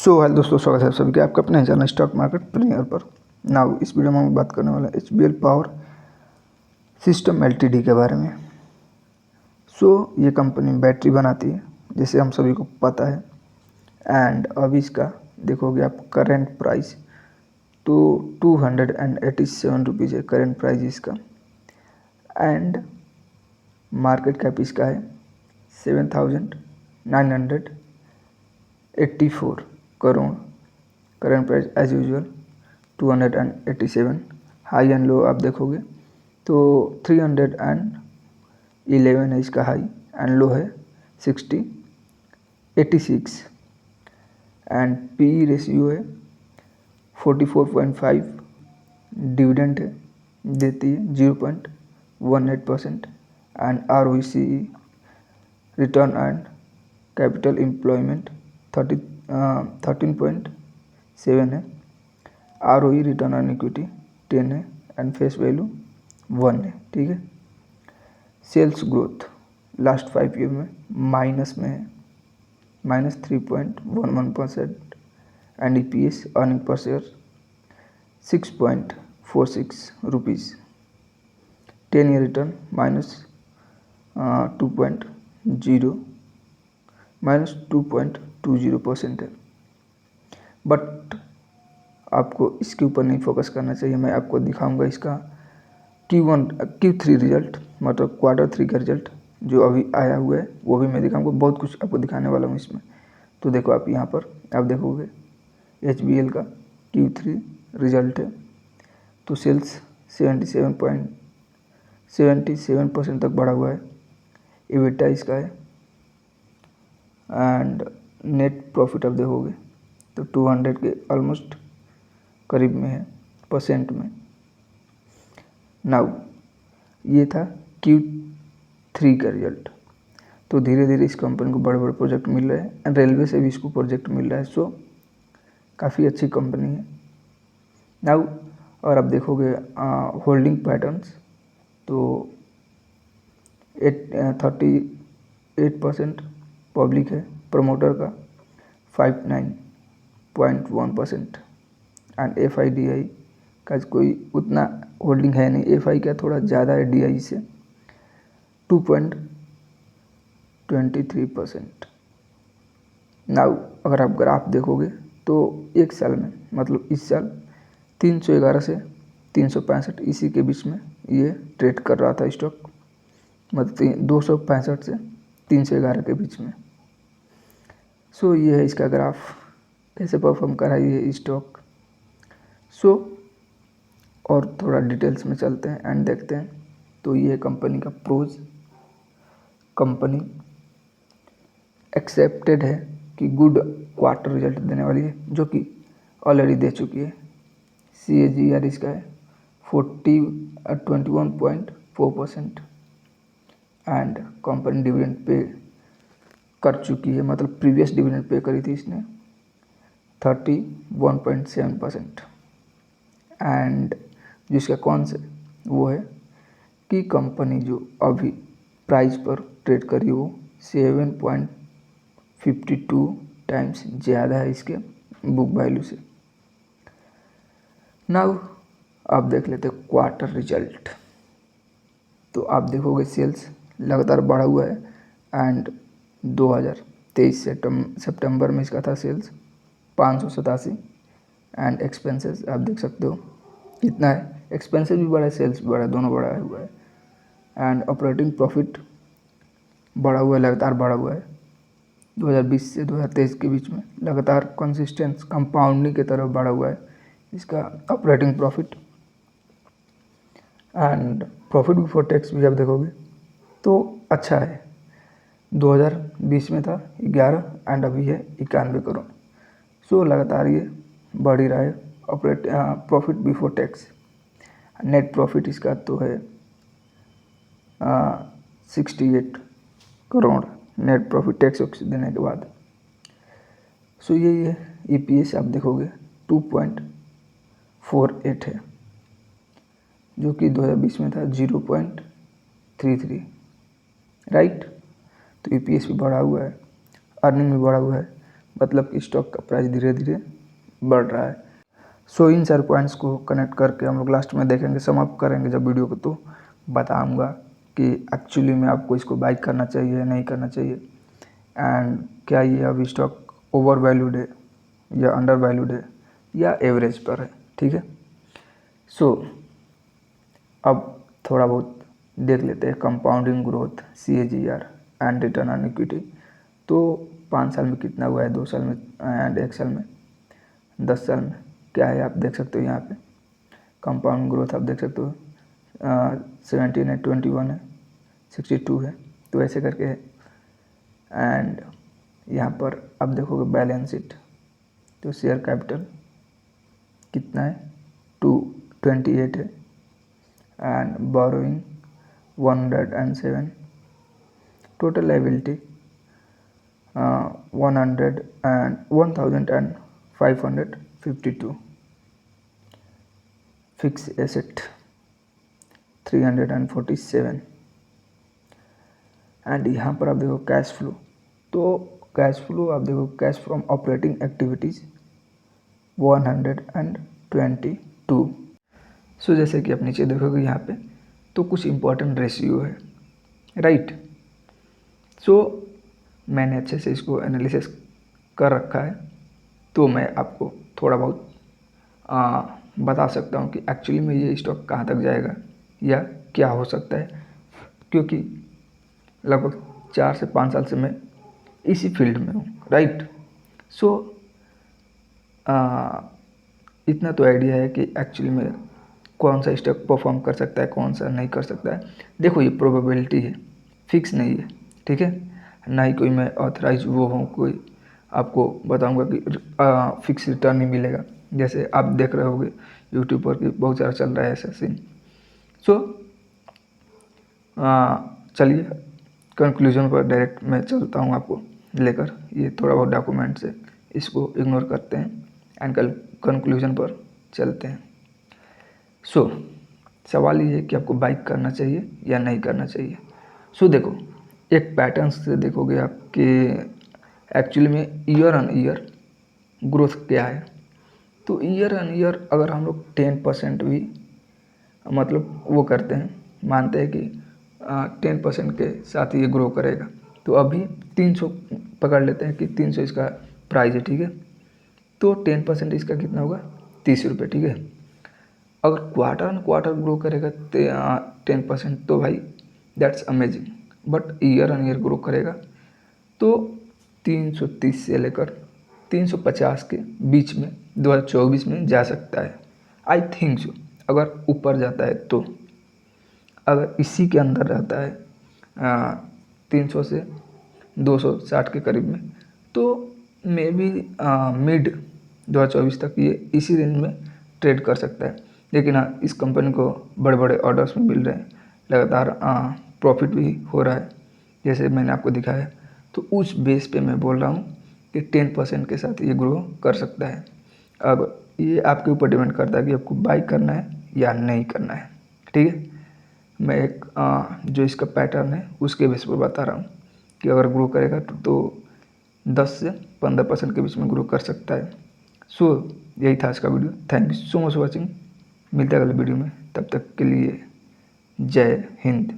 So hello दोस्तों, स्वागत है आप सभी का आपका अपने चैनल स्टॉक मार्केट प्रीमियर पर। नाउ इस वीडियो में हम बात करने वाले हैं HBL पावर सिस्टम LTD के बारे में। ये कंपनी बैटरी बनाती है जैसे हम सभी को पता है। एंड अभी इसका देखोगे आप करेंट प्राइस तो 287 रुपीज़ है करेंट प्राइस इसका। एंड मार्केट कैप इसका है 7,984 crore. Current price as usual 287। High and low आप देखोगे तो 311 है इसका हाई एंड लो है 86। एंड पी रेशियो है 44.5। डिविडेंड है देती है 0.18%। And ROCE return and capital employment 13.7 है। ROE रिटर्न ऑन इक्विटी 10 है एंड फेस वैल्यू 1 है। ठीक है। सेल्स ग्रोथ लास्ट 5 ईयर में माइनस में है, -3.11%। And EPS earning per share 6.46 rupees. 10 year return -2.20% है। बट आपको इसके ऊपर नहीं फोकस करना चाहिए। मैं आपको दिखाऊंगा इसका Q3 रिजल्ट, मतलब Q3 का रिजल्ट जो अभी आया हुआ है वो भी मैं दिखाऊंगा। बहुत कुछ आपको दिखाने वाला हूँ इसमें। तो देखो आप यहाँ पर आप देखोगे HBL का Q3 रिजल्ट है तो सेल्स 77% तक बढ़ा हुआ है। EBITDA इसका है एंड नेट प्रॉफिट आप देखोगे तो 200 के ऑलमोस्ट करीब में है परसेंट में। नाउ ये था Q3 का रिजल्ट। तो धीरे धीरे इस कंपनी को बड़े बड़े प्रोजेक्ट मिल रहे हैं एंड रेलवे से भी इसको प्रोजेक्ट मिल रहा है। काफ़ी अच्छी कंपनी है। नाउ और आप देखोगे होल्डिंग पैटर्न्स तो 38% पब्लिक है, प्रमोटर का 59.1% एंड FIDI का कोई उतना होल्डिंग है नहीं। FI का थोड़ा ज़्यादा है DI से 2.23%। नाउ अगर आप ग्राफ देखोगे तो एक साल में, मतलब इस साल 311 से 365 इसी के बीच में ये ट्रेड कर रहा था स्टॉक, मतलब 265 से 311 के बीच में। ये है इसका ग्राफ कैसे परफॉर्म कर रहा है ये स्टॉक। और थोड़ा डिटेल्स में चलते हैं एंड देखते हैं। तो ये कंपनी का प्रोज, कंपनी एक्सेप्टेड है कि गुड क्वार्टर रिजल्ट देने वाली है जो कि ऑलरेडी दे चुकी है। CAGR इसका है 21.4% एंड कंपनी डिविडेंड पे कर चुकी है, मतलब प्रीवियस डिविडेंड पे करी थी इसने 31.7%। एंड जिसका कौन से वो है कि कंपनी जो अभी प्राइस पर ट्रेड करी वो 7.52 टाइम्स ज़्यादा है इसके बुक वैल्यू से। नाउ आप देख लेते हैं क्वार्टर रिजल्ट। तो आप देखोगे सेल्स लगातार बढ़ा हुआ है एंड 2023 सितंबर में इसका था सेल्स 587 एंड एक्सपेंसेस आप देख सकते हो कितना है। एक्सपेंसेस भी बढ़ा है, सेल्स भी बढ़ा है, दोनों बढ़ा हुआ है। एंड ऑपरेटिंग प्रॉफिट बढ़ा हुआ है, लगातार बढ़ा हुआ है 2020 से 2023 के बीच में लगातार कंसिस्टेंट कंपाउंडिंग की तरफ बढ़ा हुआ है इसका operating profit. And profit before tax भी आप देखोगे तो अच्छा है। 2020 में था 11 एंड अभी है 91 करोड़। लगातार ये बढ़ ही रहा है। Profit before tax, net profit इसका तो है 68 करोड़ नेट प्रॉफिट टैक्स देने के बाद। यही है। EPS आप देखोगे 2.48 है जो कि 2020 में था 0.33, राइट। तो EPS भी बढ़ा हुआ है, अर्निंग भी बढ़ा हुआ है, मतलब कि स्टॉक का प्राइस धीरे धीरे बढ़ रहा है। सो इन सारे पॉइंट्स को कनेक्ट करके हम लोग लास्ट में देखेंगे, समाप्त करेंगे जब वीडियो को, तो बताऊंगा कि एक्चुअली में आपको इसको बाई करना चाहिए या नहीं करना चाहिए, एंड क्या ये अभी स्टॉक ओवर वैल्यूड है या अंडर वैल्यूड है या एवरेज पर है। ठीक है, सो अब थोड़ा बहुत देख लेते हैं compounding growth, CAGR and return on equity. तो 5 साल में कितना हुआ है, 2 साल में एंड 1 साल में, 10 साल में क्या है आप देख सकते हो। यहाँ पे कंपाउंड ग्रोथ आप देख सकते हो 17 है, 21 है, 62 है, तो ऐसे करके है। एंड यहाँ पर आप देखोगे बैलेंस शीट, तो शेयर कैपिटल कितना है, 228 है, and borrowing 107, total liability 1552, fix asset 347, and यहाँ पर आप देखो कैश फ्लो, तो कैश फ्लो आप देखो कैश फ्रॉम ऑपरेटिंग एक्टिविटीज़ 122। सो जैसे कि आप नीचे देखोगे यहाँ पे, तो कुछ इम्पोर्टेंट रेशियो है, राइट। सो मैंने अच्छे से इसको एनालिसिस कर रखा है, तो मैं आपको थोड़ा बहुत बता सकता हूँ कि एक्चुअली में ये स्टॉक कहाँ तक जाएगा या क्या हो सकता है, क्योंकि लगभग 4 से 5 साल से मैं इसी फील्ड में हूँ, राइट। सो इतना तो आइडिया है कि एक्चुअली में कौन सा स्टॉक परफॉर्म कर सकता है, कौन सा नहीं कर सकता है। देखो ये प्रोबेबिलिटी है, फिक्स नहीं है, ठीक है। ना ही कोई मैं ऑथराइज वो हूँ कोई आपको बताऊंगा कि फिक्स रिटर्न नहीं मिलेगा, जैसे आप देख रहे होगे यूट्यूब पर कि बहुत सारा चल रहा है ऐसा सीन। सो चलिए कंक्लूजन पर डायरेक्ट मैं चलता हूँ आपको लेकर, ये थोड़ा बहुत डॉक्यूमेंट्स है इसको इग्नोर करते हैं एंड कल कंक्लूजन पर चलते हैं। सो सवाल ये है कि आपको बाइक करना चाहिए या नहीं करना चाहिए। सो देखो एक पैटर्न से देखोगे आप कि एक्चुअली में ईयर ऑन ईयर ग्रोथ क्या है। तो ईयर ऑन ईयर अगर हम लोग 10% भी मतलब वो करते हैं, मानते हैं कि 10% के साथ ये ग्रो करेगा, तो अभी 300 पकड़ लेते हैं कि 300 इसका प्राइस है, ठीक है। तो 10% इसका कितना होगा, 30 रुपये, ठीक है। अगर क्वार्टर ऑन क्वार्टर ग्रो करेगा 10%, तो भाई that's amazing. But year on year grow करेगा तो 330 से लेकर 350 के बीच में 2024 में जा सकता है, आई थिंक सो। अगर ऊपर जाता है तो, अगर इसी के अंदर रहता है 300 से 260 के करीब में, तो मे बी मिड 2024 तक ये इसी रेंज में ट्रेड कर सकता है। लेकिन हाँ, इस कंपनी को बड़े बड़े ऑर्डर्स में मिल रहे हैं, लगातार प्रॉफिट भी हो रहा है जैसे मैंने आपको दिखाया। तो उस बेस पे मैं बोल रहा हूँ कि 10% के साथ ये ग्रो कर सकता है। अब ये आपके ऊपर डिपेंड करता है कि आपको बाई करना है या नहीं करना है, ठीक है। मैं एक जो इसका पैटर्न है उसके बेस पर बता रहा हूँ कि अगर ग्रो करेगा तो 10 से 15% के बीच में ग्रो कर सकता है। सो यही था आज का video. Thank you so much watching. मिलते हैं अगले वीडियो में, तब तक के लिए जय हिंद।